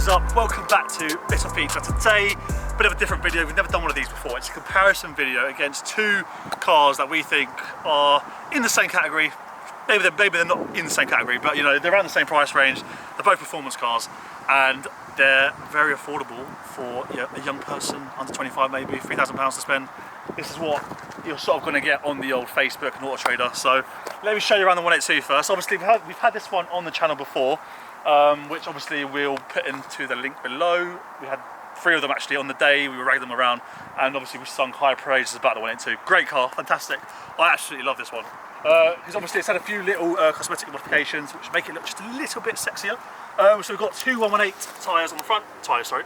is up? Welcome back to Bitofpizza. Today, a bit of a different video. We've never done one of these before. It's a comparison video against two cars that we think are in the same category. Maybe they're not in the same category, but you know, they're around the same price range. They're both performance cars, and they're very affordable for a young person, under 25 maybe, £3,000 to spend. This is what you're sort of going to get on the old Facebook and Auto Trader. So let me show you around the 182 first. Obviously we've had this one on the channel before, which obviously we'll put into the link below. We had 3 of them actually on the day. We were ragging them around, and obviously we sung high praises about the 182. Great car, fantastic. I absolutely love this one. Because obviously it's had a few little cosmetic modifications which make it look just a little bit sexier. So we've got two 118 tyres on the front,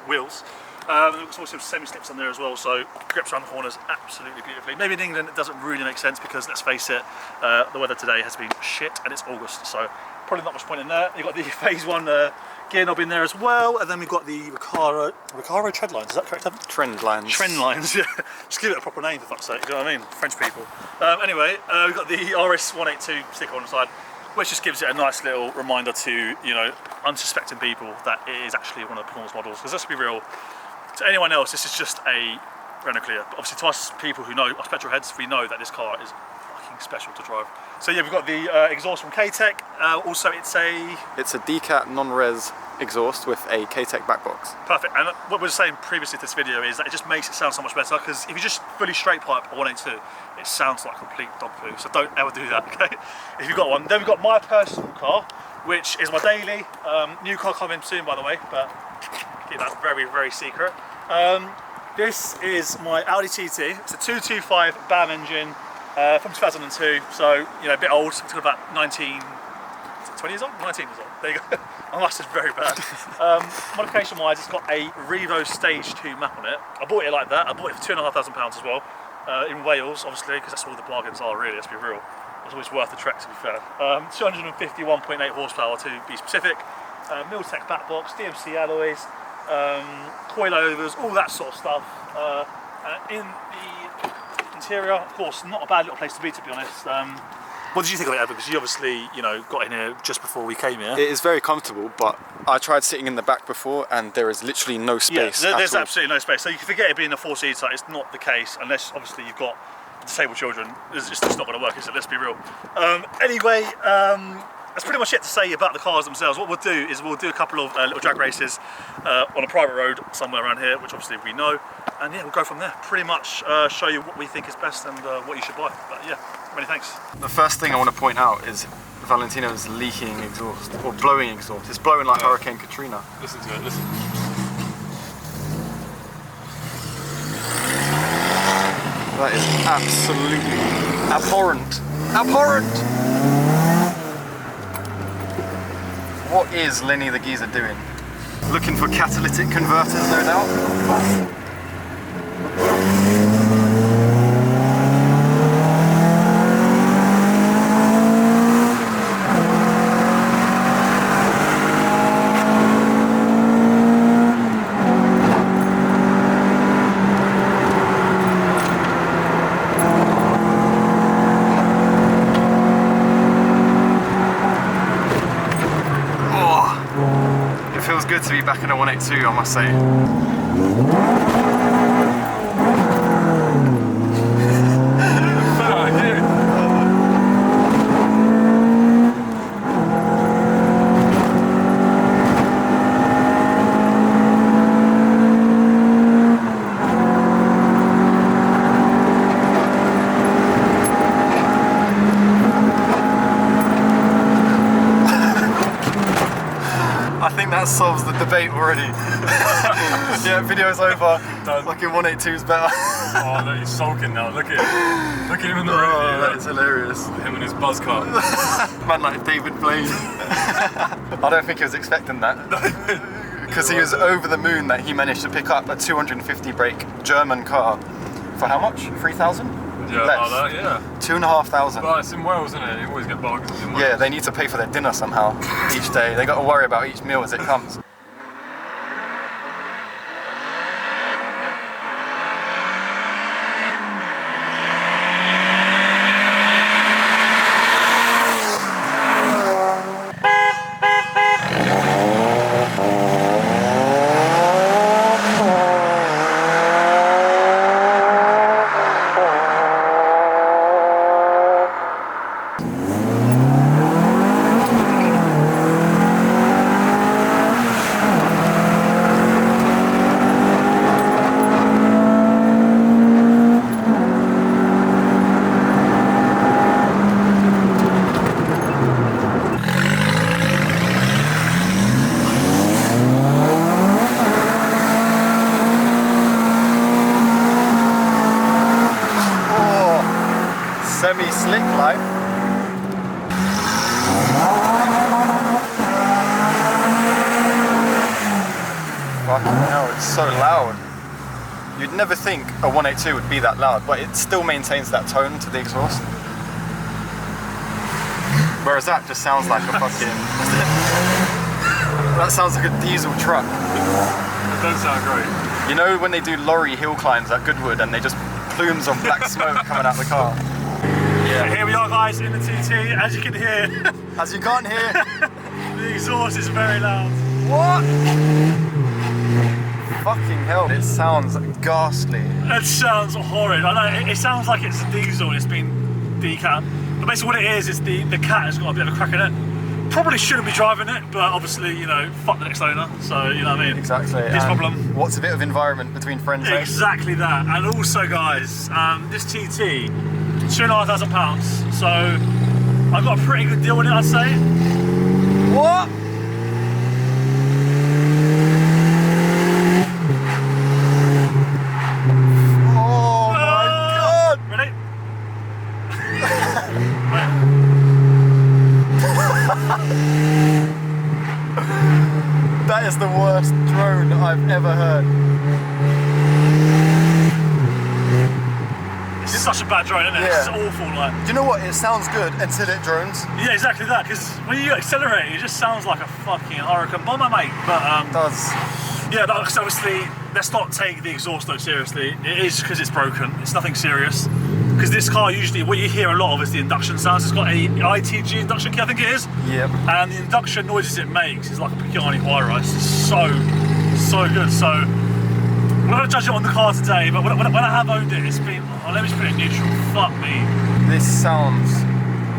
wheels. There's also semi-slips on there as well, so grips around the corners absolutely beautifully. Maybe in England it doesn't really make sense because, let's face it, the weather today has been shit and it's August, so probably not much point in there. You've got the phase 1 gear knob in there as well, and then we've got the Recaro tread lines, is that correct, Evan? Trend lines. Trend lines, yeah. Just give it a proper name for fuck's sake, you know what I mean? French people. Anyway, we've got the RS 182 sticker on the side, which just gives it a nice little reminder to, you know, unsuspecting people that it is actually one of the performance models. Because let's be real, to anyone else, this is just a Renault Clio. But obviously to us people who know, us petrol heads, we know that this car is fucking special to drive. So yeah, we've got the exhaust from K-Tech. Also it's a Decat non-res exhaust with a K-Tech back box. Perfect. And what we were saying previously to this video is that it just makes it sound so much better, because if you just fully straight pipe a 182, it sounds like complete dog poo. So don't ever do that, okay? If you've got one. Then we've got my personal car, which is my daily. New car coming soon, by the way, but keep that very, very secret. This is my Audi TT. It's a 225 BAM engine from 2002. So, you know, a bit old. It's got about 20 years old? 19 years old. There you go. My master's very bad. Modification wise, it's got a Revo Stage 2 map on it. I bought it like that. I bought it for £2,500 as well. In Wales, obviously, because that's where all the bargains are, really, let's be real. It's always worth the trek, to be fair. 251.8 horsepower to be specific. Miltech back box, DMC alloys, coilovers, all that sort of stuff. In the interior, of course, not a bad little place to be honest. What did you think of it, Evan? Because you obviously, you know, got in here just before we came here. It is very comfortable, but I tried sitting in the back before and there is literally no space. Yeah, there's absolutely no space. So you can forget it being a 4-seater. It's not the case, unless obviously you've got disabled children. It's just not going to work, is it? Let's be real. Anyway, that's pretty much it to say about the cars themselves. What we'll do is we'll do a couple of little drag races on a private road somewhere around here, which obviously we know. And yeah, we'll go from there. Pretty much show you what we think is best and what you should buy. But yeah, many thanks. The first thing I want to point out is Valentino's leaking exhaust, or blowing exhaust. It's blowing like Hurricane Katrina. Listen to it, listen. That is absolutely abhorrent. Abhorrent! What is Lenny the Geezer doing? Looking for catalytic converters, no doubt. Good to be back in a 182, I must say. That solves the debate already. Yeah, video's over. Fucking 182's better. Oh, look, he's sulking now. Look at him. Look at him in the room. That is hilarious. Him and his buzz car. Man like David Blaine. I don't think he was expecting that. Because he was over the moon that he managed to pick up a 250 brake German car. For how much? 3,000? Yeah, less. Like that, yeah. 2,500. Well, it's in Wales, isn't it? You always get bargains in Wales. Yeah, they need to pay for their dinner somehow each day. They got to worry about each meal as it comes. so loud. You'd never think a 182 would be that loud, but it still maintains that tone to the exhaust. Whereas that just sounds like a fucking... that sounds like a diesel truck. It does sound great. You know when they do lorry hill climbs at Goodwood and they just plumes of black smoke coming out the car? Yeah. So here we are, guys, in the TT. As you can hear, as you can't hear, the exhaust is very loud. What? Fucking hell, it sounds ghastly. It sounds horrid. I know, it sounds like it's a diesel and it's been decat. But basically what it is the cat has got a bit of a crack in it. Probably shouldn't be driving it, but obviously, you know, fuck the next owner. So, you know what I mean? Exactly. His problem. What's a bit of environment between friends? Exactly that. And also, guys, this TT, £2,500. So, I got a pretty good deal on it, I'd say. What? Oh my god! Ready? That is the worst drone I've ever heard. It's such a bad drone, isn't it? Yeah. It's awful, like. Do you know what? It sounds good until it drones. Yeah, exactly that. Because when you accelerate, it just sounds like a fucking hurricane bomber, mate. But It does. yeah, because obviously, let's not take the exhaust though seriously. It is because it's broken. It's nothing serious. Because this car usually, what you hear a lot of is the induction sounds. It's got a ITG induction kit, I think it is. Yep. And the induction noises it makes is like a Pagani HEROS. It's so good. So I'm not going to judge it on the car today, but when I have owned it, it's been, let me just put it in neutral. Fuck me. This sounds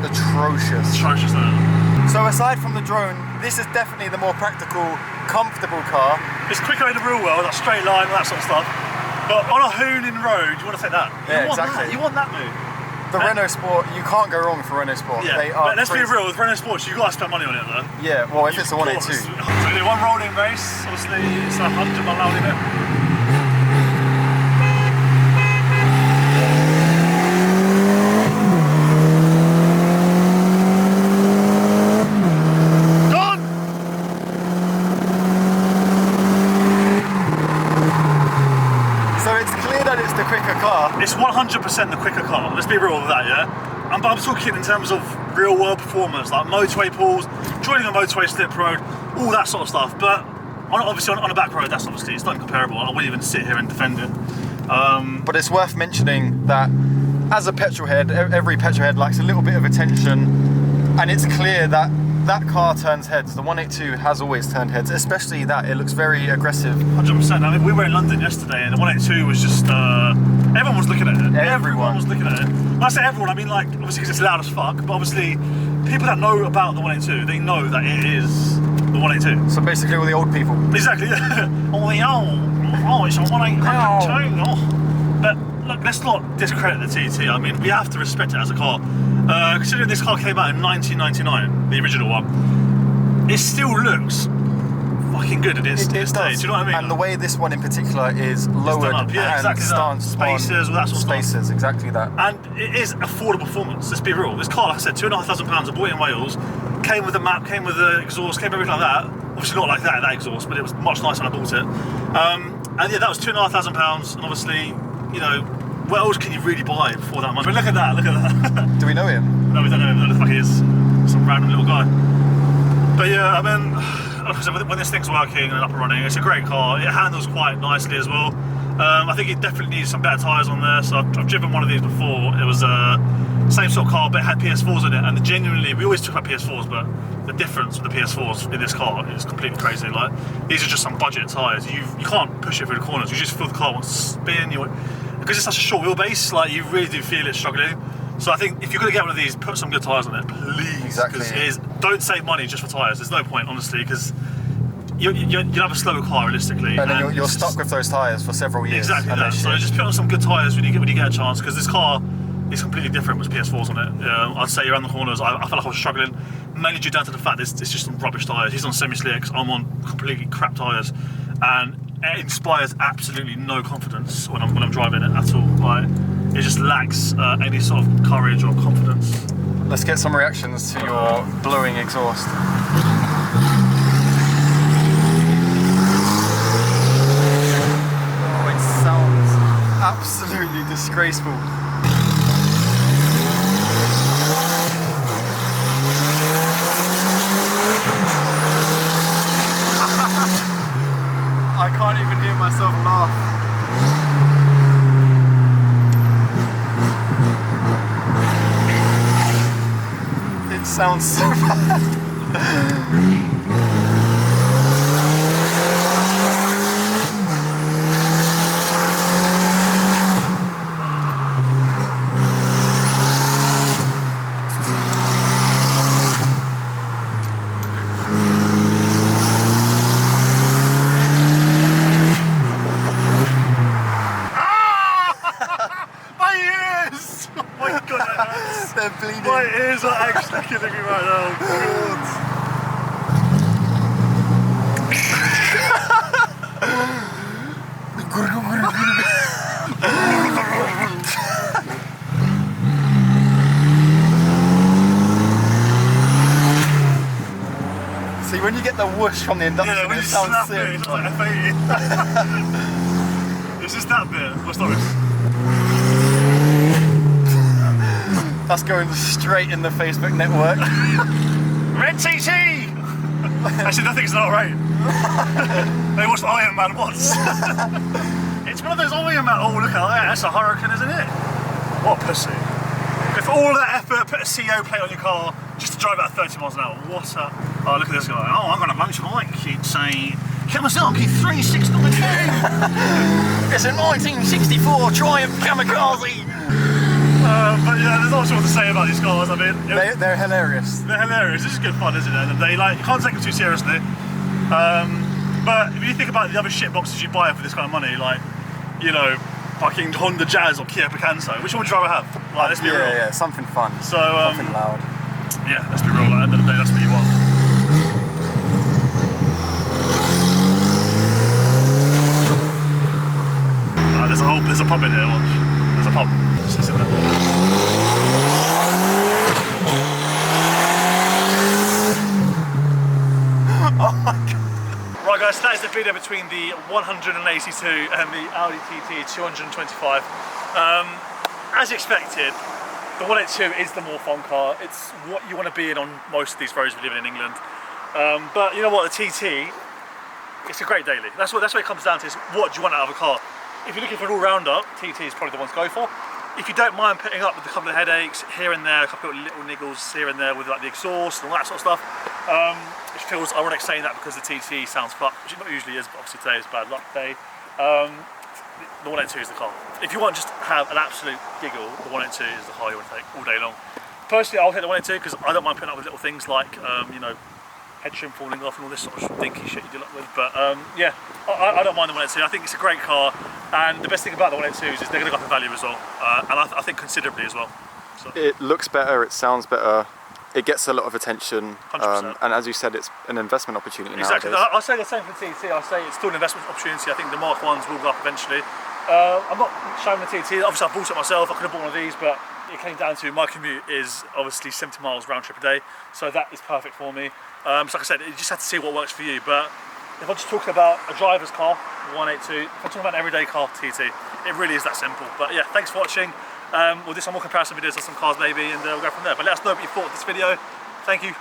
atrocious. Atrocious, isn't it? So aside from the drone, this is definitely the more practical, comfortable car. It's quicker in the real world, like straight line, all that sort of stuff. But on a hooning road, you want to take that. Yeah, want exactly. That. You want that move. The Renault Sport, you can't go wrong with a Renault Sport. Yeah, They are but let's crazy. be real, with Renault Sports, you've got to spend money on it though. Yeah, well if it's a Of 182. course. So we do one rolling race, obviously it's a 100 mile loud limit. It's 100% the quicker car, let's be real with that, yeah? I'm talking in terms of real world performance, like motorway pulls, joining a motorway slip road, all that sort of stuff. But obviously on a back road, it's not comparable. I wouldn't even sit here and defend it. But it's worth mentioning that as a petrol head, every petrol head likes a little bit of attention, and it's clear that that car turns heads. The 182 has always turned heads, especially that. It looks very aggressive. 100%. I mean, we were in London yesterday and the 182 was just, everyone was looking at it. Everyone was looking at it. When I say everyone, I mean like, obviously because it's loud as fuck, but obviously people that know about the 182, they know that it is the 182. So basically all the old people. Exactly. It's a 182. Oh. But look, let's not discredit the TT. I mean, we have to respect it as a car. Considering this car came out in 1999, the original one, it still looks fucking good at its stage. Do you know what I mean? And the way this one in particular is lowered and stanced spaces, all that sort of spaces, stuff. exactly that. And it is affordable performance, let's be real. This car, like I said, £2,500, I bought it in Wales, came with the map, came with the exhaust, came with everything like that. Obviously not like that exhaust, but it was much nicer when I bought it. And yeah, that was £2,500, and obviously, you know, what else can you really buy for that money? But look at that. Do we know him? No, we don't know him. Who the fuck he is. Some random little guy. But yeah, I mean, like I said, when this thing's working and up and running, it's a great car. It handles quite nicely as well. I think it definitely needs some better tyres on there. So I've driven one of these before. It was same sort of car, but it had PS4s in it. And genuinely, we always talk about PS4s, but the difference with the PS4s in this car is completely crazy. Like, these are just some budget tyres. You can't push it through the corners. You just feel the car wants to spin. Because it's such a short wheelbase, like you really do feel it struggling. So I think if you're going to get one of these, put some good tyres on it, please. Exactly. Because don't save money just for tyres. There's no point, honestly, because you'll have a slower car realistically. And then you're stuck with those tyres for several years. Exactly that. So just put on some good tyres when you get a chance, because this car is completely different with PS4s on it. I'd say around the corners, I felt like I was struggling, mainly due down to the fact that it's just some rubbish tyres. He's on semi-slicks, I'm on completely crap tyres, and it inspires absolutely no confidence when I'm driving it at all. Like, it just lacks any sort of courage or confidence. Let's get some reactions to your blowing exhaust. Absolutely disgraceful. I can't even hear myself laugh. It sounds so bad. They're bleeding. My ears are actually killing me right now. See, when you get the whoosh from the induction, Yeah, when it you sounds snap sick. it, it's like F80. It's just that bit. What's that? That's going straight in the Facebook network. Red TT! Actually, nothing's not right. They watched Iron Man once. It's one of those Iron Man. Oh, look at that. That's a hurricane, isn't it? What a pussy. If all that effort, put a CO plate on your car just to drive at 30 miles an hour. What a... Oh, look at this guy. Oh, I'm going to motorbike. It's a Kawasaki 369K. It's a 1964 Triumph Kamikaze. But yeah, there's not much more to say about these cars. I mean, They're hilarious. they're hilarious. This is good fun, isn't it? And they like, you can't take them too seriously. But if you think about the other shit boxes you buy for this kind of money, like, you know, fucking Honda Jazz or Kia Picanto, which one would you rather have? Like, let's be real. Yeah, something fun. So, something loud. yeah, let's be real. Like, at the end of the day, that's what you want. There's a pub in here. Watch. There's a pub. Just sit there. Oh my god. Right guys, so that is the video between the 182 and the Audi TT 225. As expected, the 182 is the more fun car. It's what you want to be in on most of these roads we live in England. But you know what, the TT, it's a great daily. That's what it comes down to, is what do you want out of a car. If you're looking for an all-rounder, TT is probably the one to go for. If you don't mind putting up with a couple of headaches here and there, a couple of little niggles here and there with like the exhaust and all that sort of stuff, it feels ironic saying that because the TT sounds fucked, which it not usually is, but obviously today is bad luck day. The 182 is the car. If you want just to have an absolute giggle, the 182 is the car you want to take all day long. Personally, I'll take the 182 because I don't mind putting up with little things like, you know, head trim falling off and all this sort of dinky shit you deal with. But yeah, I don't mind the 182. I think it's a great car, and the best thing about the 182s is they're going to go up in value as well, and I think considerably as well. So. It looks better, it sounds better, it gets a lot of attention, 100%. and as you said, it's an investment opportunity Exactly. nowadays. I say the same for the TT. I say it's still an investment opportunity. I think the Mk1s will go up eventually. I'm not showing the TT. Obviously, I bought it myself. I could have bought one of these, but it came down to my commute is obviously 70 miles round trip a day, so that is perfect for me. So like I said, you just have to see what works for you. But if I'm just talking about a driver's car, 182. If I'm talking about an everyday car, TT. It really is that simple. But yeah, thanks for watching. We'll do some more comparison videos of some cars maybe, and we'll go from there. But let us know what you thought of this video. Thank you.